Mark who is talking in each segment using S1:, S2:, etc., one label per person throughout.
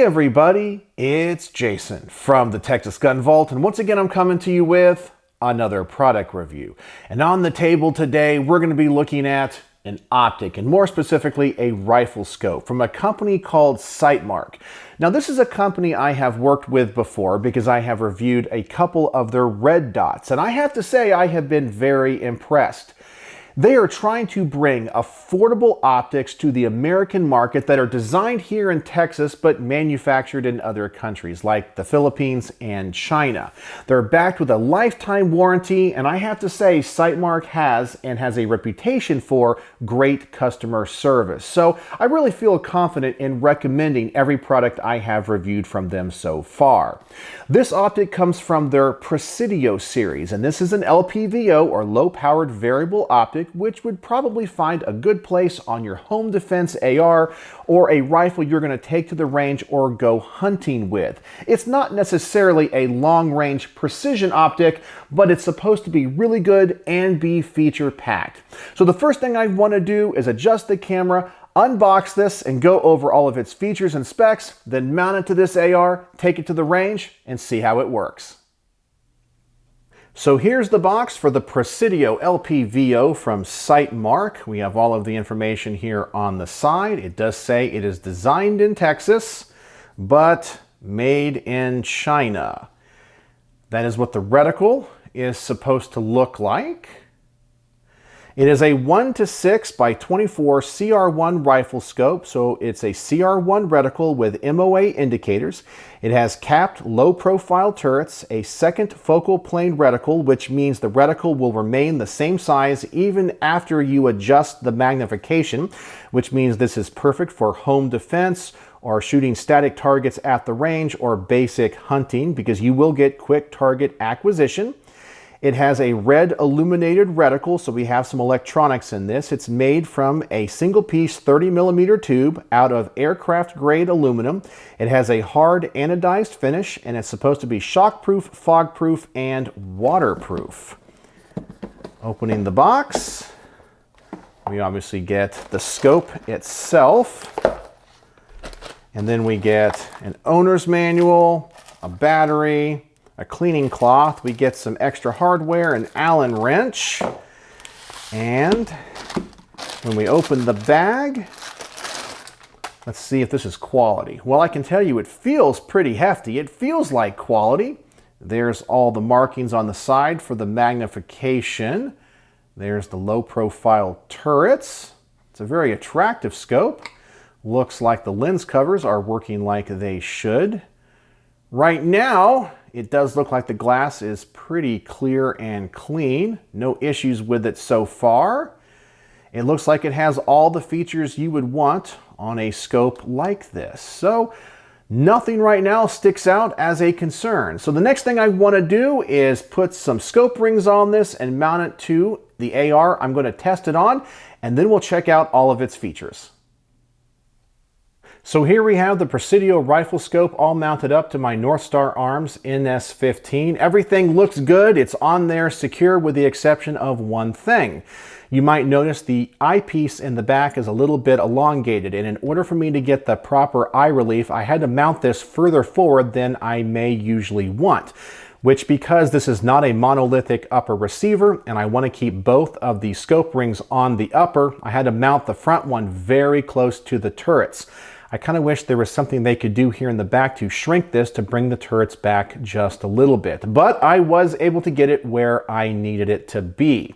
S1: everybody, it's Jason from the Texas Gun Vault, and once again I'm coming to you with another product review. And on the table today we're going to be looking at an optic, and more specifically a rifle scope from a company called Sightmark. Now this is a company I have worked with before because I have reviewed a couple of their red dots, and I have to say I have been very impressed. They are trying to bring affordable optics to the American market that are designed here in Texas but manufactured in other countries like the Philippines and China. They're backed with a lifetime warranty, and I have to say Sightmark has a reputation for great customer service. So I really feel confident in recommending every product I have reviewed from them so far. This optic comes from their Presidio series, and this is an LPVO or low-powered variable optic, which would probably find a good place on your home defense AR or a rifle you're going to take to the range or go hunting with. It's not necessarily a long-range precision optic, but it's supposed to be really good and be feature-packed. So the first thing I want to do is adjust the camera, unbox this, and go over all of its features and specs, then mount it to this AR, take it to the range, and see how it works. So here's the box for the Presidio LPVO from Sightmark. We have all of the information here on the side. It does say it is designed in Texas, but made in China. That is what the reticle is supposed to look like. It is a 1:6 by 24 CR1 Rifle Scope, so it's a CR1 reticle with MOA indicators. It has capped low-profile turrets, a second focal plane reticle, which means the reticle will remain the same size even after you adjust the magnification, which means this is perfect for home defense or shooting static targets at the range or basic hunting because you will get quick target acquisition. It has a red illuminated reticle, so we have some electronics in this. It's made from a single piece 30mm tube out of aircraft grade aluminum. It has a hard anodized finish, and it's supposed to be shockproof, fogproof, and waterproof. Opening the box, we obviously get the scope itself, and then we get an owner's manual, a battery, a cleaning cloth. We get some extra hardware, an Allen wrench, and when we open the bag, let's see if this is quality. Well, I can tell you it feels pretty hefty. It feels like quality. There's all the markings on the side for the magnification. There's the low profile turrets. It's a very attractive scope. Looks like the lens covers are working like they should. Right now, it does look like the glass is pretty clear and clean. No issues with it so far. It looks like it has all the features you would want on a scope like this. So nothing right now sticks out as a concern. So the next thing I want to do is put some scope rings on this and mount it to the AR I'm going to test it on, and then we'll check out all of its features. So here we have the Presidio rifle scope all mounted up to my North Star Arms NS15. Everything looks good. It's on there secure with the exception of one thing. You might notice the eyepiece in the back is a little bit elongated, and in order for me to get the proper eye relief, I had to mount this further forward than I may usually want, which, because this is not a monolithic upper receiver and I want to keep both of the scope rings on the upper, I had to mount the front one very close to the turrets. I kind of wish there was something they could do here in the back to shrink this to bring the turrets back just a little bit, but I was able to get it where I needed it to be.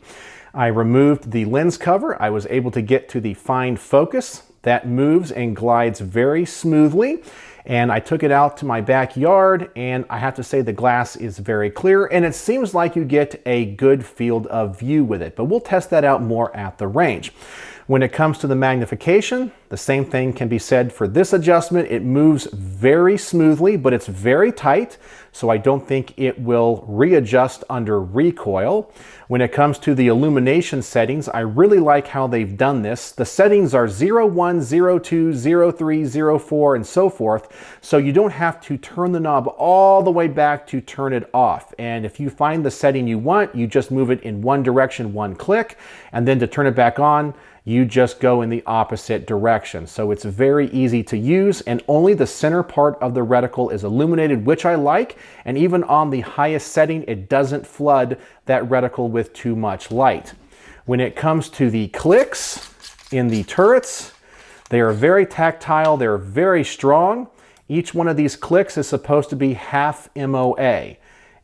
S1: I removed the lens cover. I was able to get to the fine focus that moves and glides very smoothly, and I took it out to my backyard, and I have to say the glass is very clear, and it seems like you get a good field of view with it, but we'll test that out more at the range. When it comes to the magnification, the same thing can be said for this adjustment. It moves very smoothly, but it's very tight, so I don't think it will readjust under recoil. When it comes to the illumination settings, I really like how they've done this. The settings are 0, 1, 0, 2, 0, 3, 0, 4, and so forth, so you don't have to turn the knob all the way back to turn it off. And if you find the setting you want, you just move it in one direction, one click, and then to turn it back on, you just go in the opposite direction. So it's very easy to use, and only the center part of the reticle is illuminated, which I like. And even on the highest setting, it doesn't flood that reticle with too much light. When it comes to the clicks in the turrets, they are very tactile, they're very strong. Each one of these clicks is supposed to be half MOA.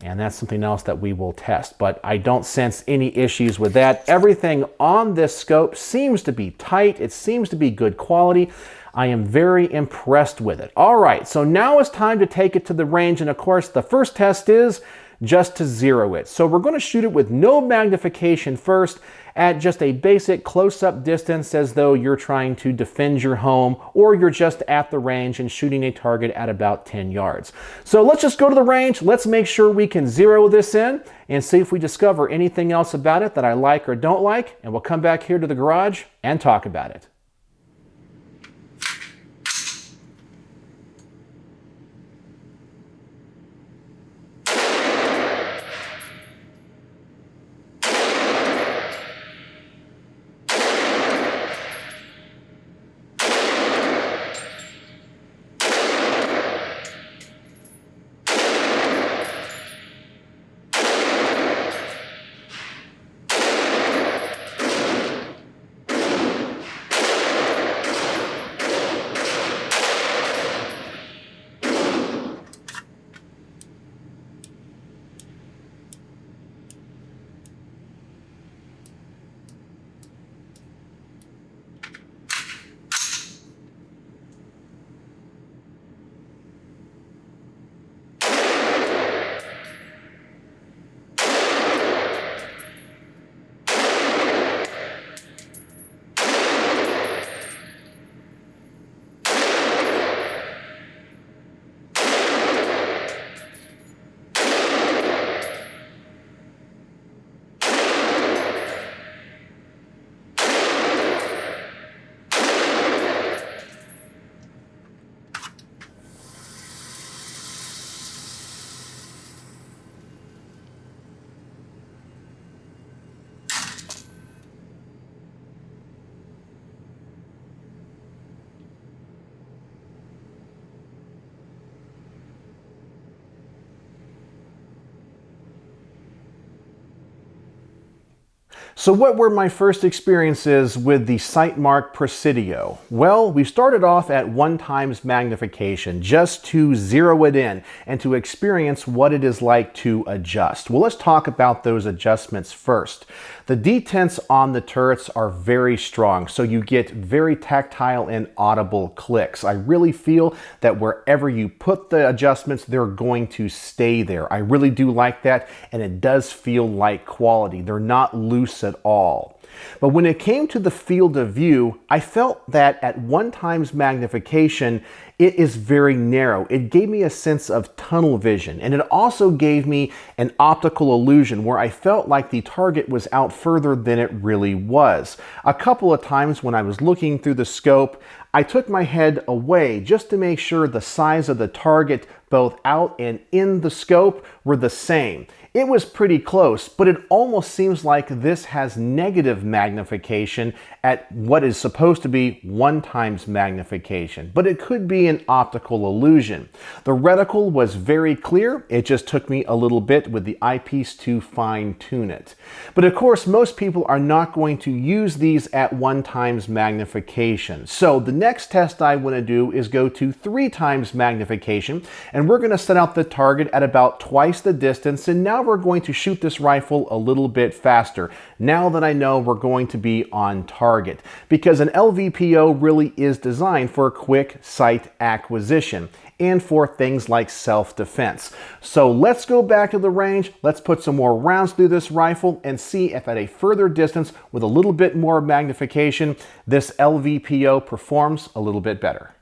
S1: And that's something else that we will test, but I don't sense any issues with that. Everything on this scope seems to be tight. It seems to be good quality. I am very impressed with it. All right, so now it's time to take it to the range. And of course, the first test is just to zero it. So we're going to shoot it with no magnification first at just a basic close-up distance, as though you're trying to defend your home or you're just at the range and shooting a target at about 10 yards. So let's just go to the range. Let's make sure we can zero this in and see if we discover anything else about it that I like or don't like, and we'll come back here to the garage and talk about it. So what were my first experiences with the Sightmark Presidio? Well, we started off at 1x magnification just to zero it in and to experience what it is like to adjust. Well, let's talk about those adjustments first. The detents on the turrets are very strong, so you get very tactile and audible clicks. I really feel that wherever you put the adjustments, they're going to stay there. I really do like that, and it does feel like quality. They're not loose at all. But when it came to the field of view, I felt that at 1x magnification, it is very narrow. It gave me a sense of tunnel vision, and it also gave me an optical illusion where I felt like the target was out further than it really was. A couple of times when I was looking through the scope, I took my head away just to make sure the size of the target both out and in the scope were the same. It was pretty close, but it almost seems like this has negative magnification at what is supposed to be 1x magnification, but it could be an optical illusion. The reticle was very clear. It just took me a little bit with the eyepiece to fine-tune it. But of course, most people are not going to use these at 1x magnification. So the next test I want to do is go to 3x magnification, and we're going to set out the target at about twice the distance, and now we're going to shoot this rifle a little bit faster now that I know we're going to be on target, because an LVPO really is designed for quick sight acquisition and for things like self-defense. So let's go back to the range, let's put some more rounds through this rifle and see if at a further distance with a little bit more magnification, this LVPO performs a little bit better.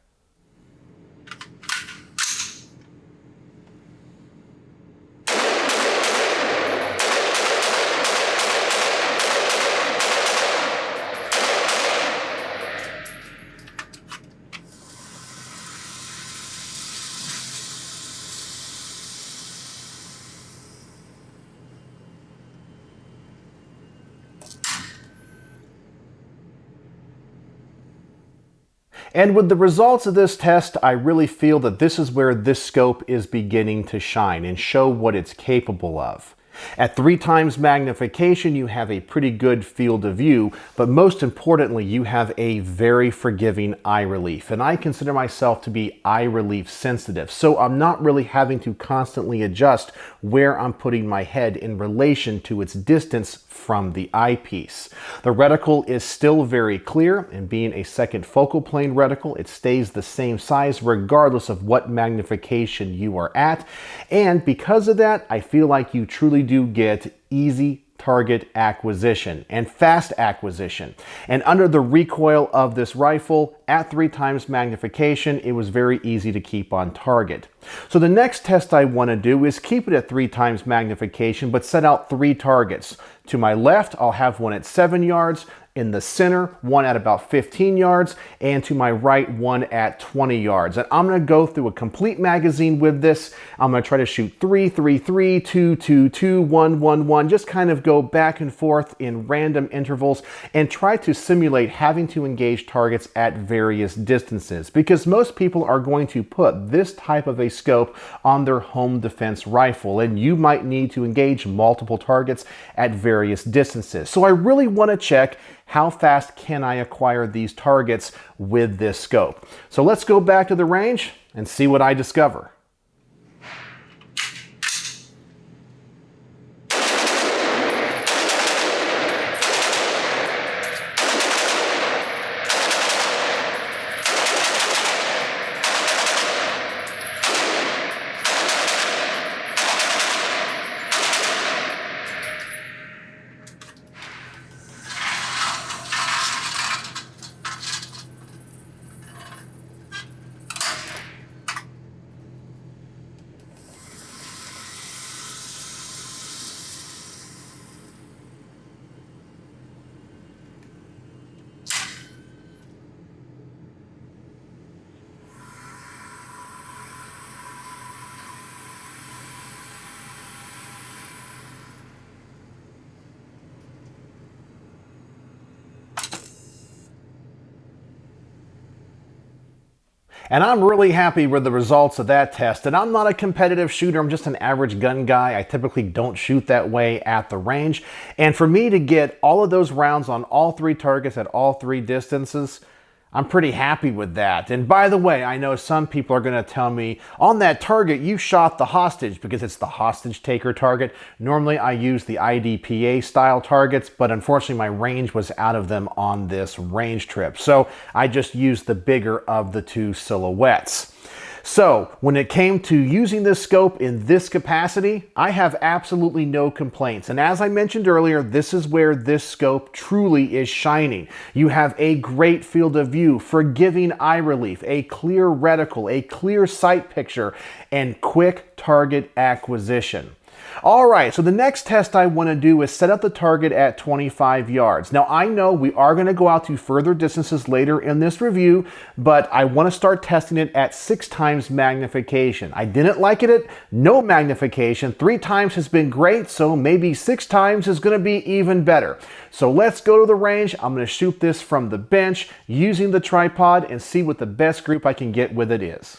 S1: And with the results of this test, I really feel that this is where this scope is beginning to shine and show what it's capable of. At 3 times magnification, you have a pretty good field of view, but most importantly, you have a very forgiving eye relief. And I consider myself to be eye relief sensitive, so I'm not really having to constantly adjust where I'm putting my head in relation to its distance from the eyepiece. The reticle is still very clear, and being a second focal plane reticle, it stays the same size regardless of what magnification you are at. And because of that, I feel like you truly do get easy target acquisition and fast acquisition. And under the recoil of this rifle, at 3 times magnification, it was very easy to keep on target. So the next test I want to do is keep it at 3 times magnification, but set out 3 targets. To my left, I'll have one at 7 yards. In the center, one at about 15 yards, and to my right, one at 20 yards. And I'm gonna go through a complete magazine with this. I'm gonna try to shoot 3, 3, 3, 2, 2, 2, 1, 1, 1, just kind of go back and forth in random intervals and try to simulate having to engage targets at various distances, because most people are going to put this type of a scope on their home defense rifle, and you might need to engage multiple targets at various distances. So I really wanna check how fast can I acquire these targets with this scope. So let's go back to the range and see what I discover. And I'm really happy with the results of that test. And I'm not a competitive shooter, I'm just an average gun guy. I typically don't shoot that way at the range. And for me to get all of those rounds on all 3 targets at all 3 distances, I'm pretty happy with that. And by the way, I know some people are gonna tell me, on that target, you shot the hostage, because it's the hostage taker target. Normally I use the IDPA style targets, but unfortunately my range was out of them on this range trip. So I just used the bigger of the 2 silhouettes. So when it came to using this scope in this capacity, I have absolutely no complaints. And as I mentioned earlier, this is where this scope truly is shining. You have a great field of view, forgiving eye relief, a clear reticle, a clear sight picture, and quick target acquisition. All right, so the next test I want to do is set up the target at 25 yards. Now, I know we are going to go out to further distances later in this review, but I want to start testing it at 6 times magnification. I didn't like it at no magnification. 3 times has been great, so maybe 6 times is going to be even better. So let's go to the range. I'm going to shoot this from the bench using the tripod and see what the best group I can get with it is.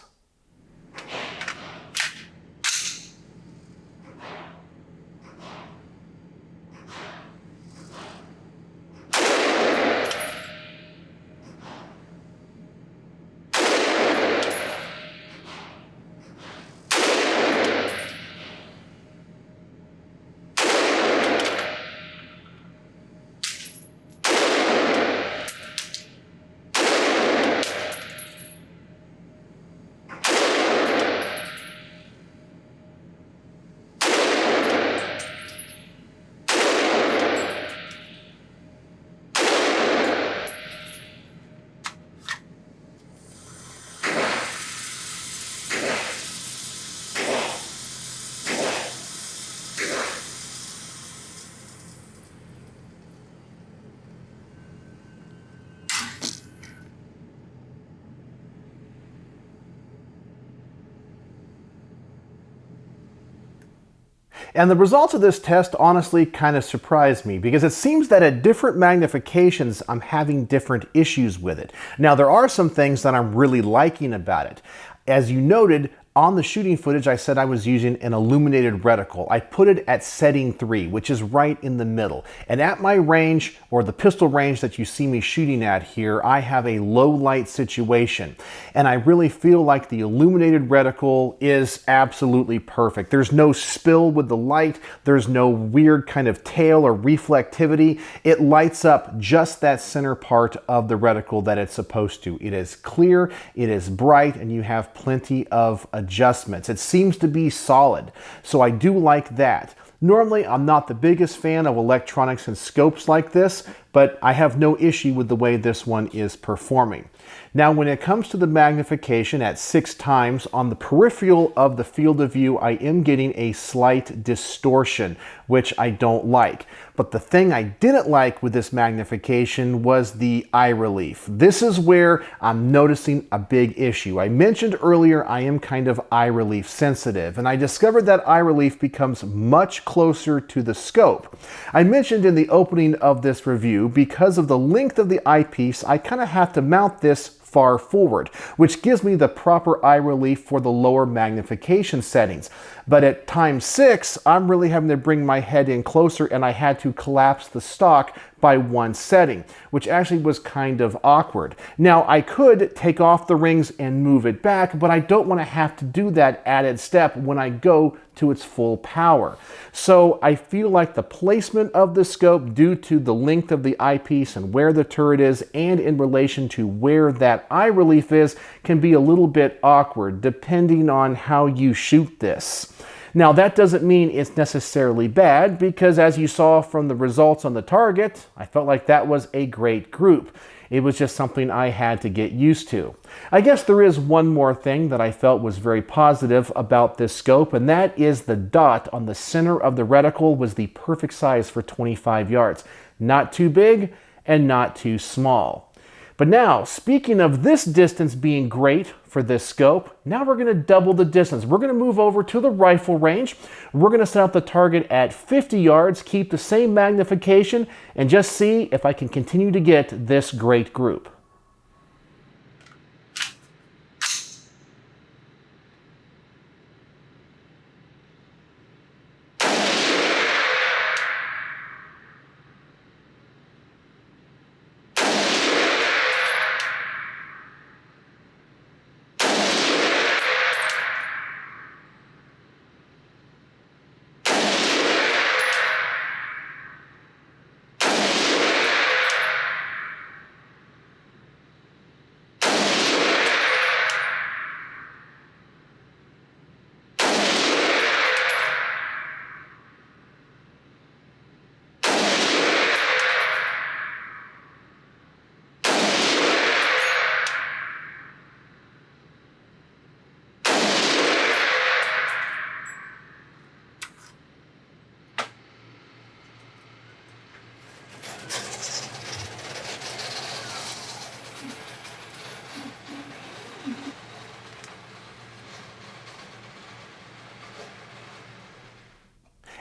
S1: And the results of this test honestly kind of surprised me because it seems that at different magnifications, I'm having different issues with it. Now, there are some things that I'm really liking about it. As you noted, on the shooting footage, I said I was using an illuminated reticle. I put it at setting 3, which is right in the middle. And at my range, or the pistol range that you see me shooting at here, I have a low light situation. And I really feel like the illuminated reticle is absolutely perfect. There's no spill with the light. There's no weird kind of tail or reflectivity. It lights up just that center part of the reticle that it's supposed to. It is clear, it is bright, and you have plenty of adjustments. It seems to be solid, so I do like that. Normally, I'm not the biggest fan of electronics and scopes like this, but I have no issue with the way this one is performing. Now, when it comes to the magnification at 6 times, on the peripheral of the field of view, I am getting a slight distortion, which I don't like. But the thing I didn't like with this magnification was the eye relief. This is where I'm noticing a big issue. I mentioned earlier I am kind of eye relief sensitive, and I discovered that eye relief becomes much closer to the scope. I mentioned in the opening of this review, because of the length of the eyepiece, I kind of have to mount this far forward, which gives me the proper eye relief for the lower magnification settings. But at times 6, I'm really having to bring my head in closer, and I had to collapse the stock by 1 setting, which actually was kind of awkward. Now, I could take off the rings and move it back, but I don't want to have to do that added step when I go to its full power. So I feel like the placement of the scope, due to the length of the eyepiece and where the turret is, and in relation to where that eye relief is, can be a little bit awkward depending on how you shoot this. Now, that doesn't mean it's necessarily bad, because as you saw from the results on the target, I felt like that was a great group. It was just something I had to get used to. I guess there is one more thing that I felt was very positive about this scope, and that is the dot on the center of the reticle was the perfect size for 25 yards. Not too big and not too small. But now, speaking of this distance being great for this scope, now we're going to double the distance. We're going to move over to the rifle range. We're going to set up the target at 50 yards, keep the same magnification, and just see if I can continue to get this great group.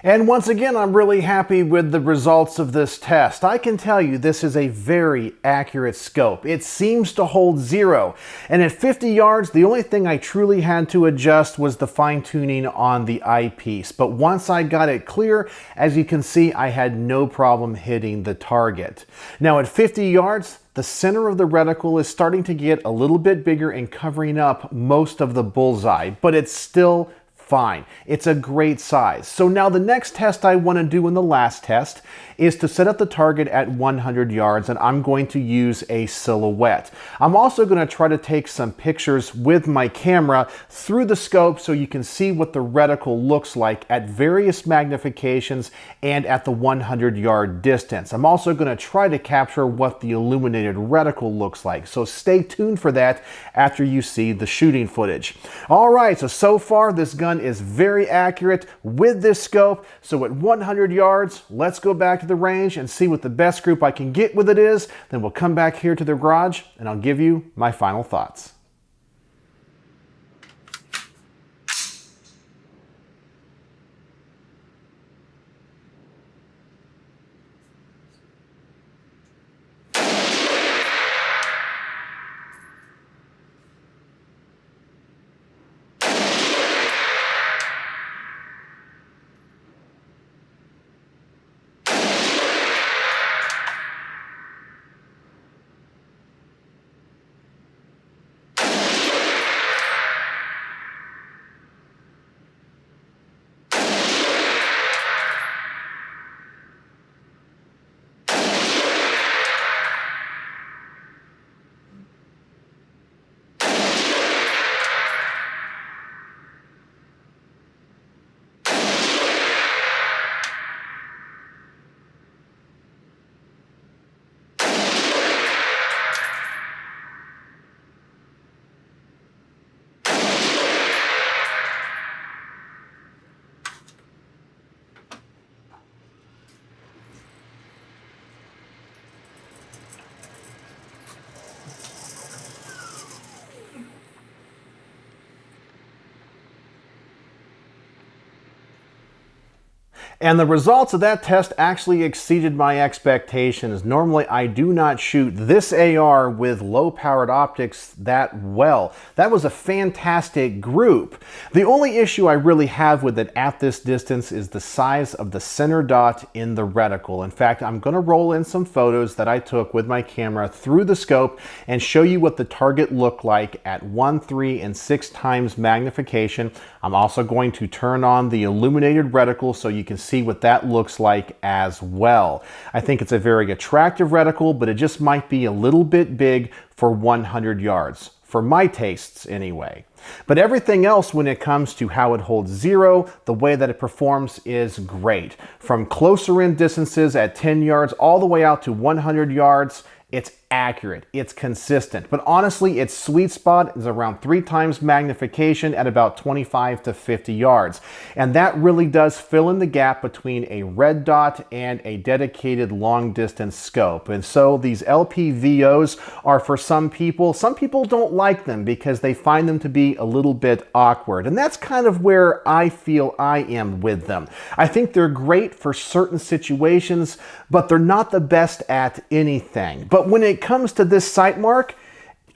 S1: And once again, I'm really happy with the results of this test. I can tell you this is a very accurate scope. It seems to hold 0. And at 50 yards, the only thing I truly had to adjust was the fine-tuning on the eyepiece. But once I got it clear, as you can see, I had no problem hitting the target. Now at 50 yards, the center of the reticle is starting to get a little bit bigger and covering up most of the bullseye, but it's still fine. It's a great size. So now the next test I want to do in the last test is to set up the target at 100 yards, and I'm going to use a silhouette. I'm also going to try to take some pictures with my camera through the scope so you can see what the reticle looks like at various magnifications and at the 100-yard distance. I'm also going to try to capture what the illuminated reticle looks like, so stay tuned for that after you see the shooting footage. All right, so far this gun is very accurate with this scope. So at 100 yards, let's go back to the range and see what the best group I can get with it is. Then we'll come back here to the garage and I'll give you my final thoughts. And the results of that test actually exceeded my expectations. Normally, I do not shoot this AR with low-powered optics that well. That was a fantastic group. The only issue I really have with it at this distance is the size of the center dot in the reticle. In fact, I'm going to roll in some photos that I took with my camera through the scope and show you what the target looked like at 1, 3, and 6 times magnification. I'm also going to turn on the illuminated reticle so you can see what that looks like as well. I think it's a very attractive reticle, but it just might be a little bit big for 100 yards, for my tastes anyway. But everything else when it comes to how it holds zero, the way that it performs is great. From closer in distances at 10 yards all the way out to 100 yards, it's accurate, it's consistent, but honestly, its sweet spot is around 3 times magnification at about 25 to 50 yards. And that really does fill in the gap between a red dot and a dedicated long distance scope. And so these LPVOs are for some people. Some people don't like them because they find them to be a little bit awkward. And that's kind of where I feel I am with them. I think they're great for certain situations, but they're not the best at anything. But when it comes to this Sightmark,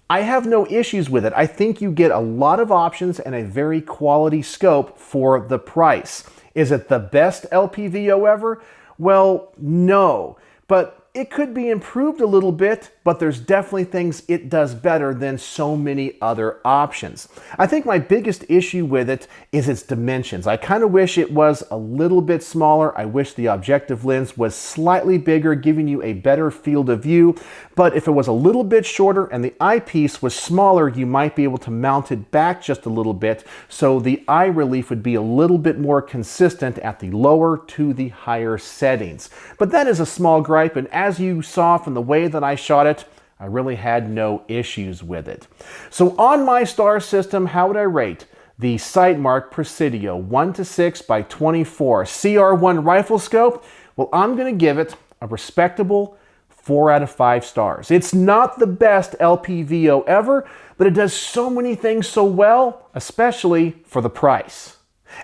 S1: I have no issues with it. I think you get a lot of options and a very quality scope for the price. Is it the best LPVO ever? Well, no, but it could be improved a little bit, but there's definitely things it does better than so many other options. I think my biggest issue with it is its dimensions. I kind of wish it was a little bit smaller. I wish the objective lens was slightly bigger, giving you a better field of view. But if it was a little bit shorter and the eyepiece was smaller, you might be able to mount it back just a little bit, so the eye relief would be a little bit more consistent at the lower to the higher settings. But that is a small gripe, and as you saw from the way that I shot it, I really had no issues with it. So on my star system, how would I rate the Sightmark Presidio 1 to 6 by 24 CR1 Rifle Scope? Well, I'm going to give it a respectable 4 out of 5 stars. It's not the best LPVO ever, but it does so many things so well, especially for the price.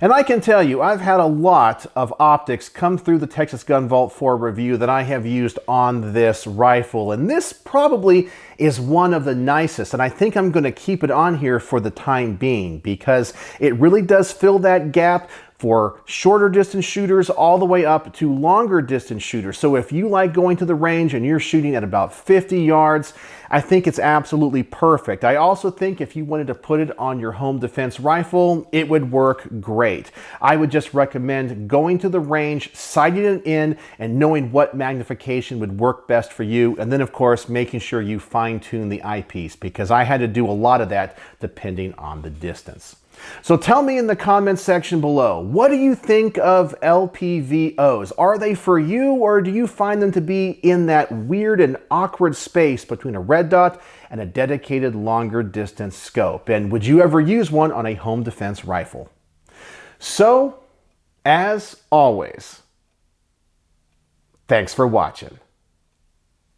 S1: And I can tell you, I've had a lot of optics come through the Texas Gun Vault for review that I have used on this rifle, and this probably is one of the nicest, and I think I'm going to keep it on here for the time being because it really does fill that gap for shorter distance shooters all the way up to longer distance shooters. So if you like going to the range and you're shooting at about 50 yards, I think it's absolutely perfect. I also think if you wanted to put it on your home defense rifle, it would work great. I would just recommend going to the range, sighting it in, and knowing what magnification would work best for you. And then of course, making sure you fine tune the eyepiece, because I had to do a lot of that depending on the distance. So tell me in the comments section below, what do you think of LPVOs? Are they for you, or do you find them to be in that weird and awkward space between a red dot and a dedicated longer distance scope? And would you ever use one on a home defense rifle? So, as always, thanks for watching.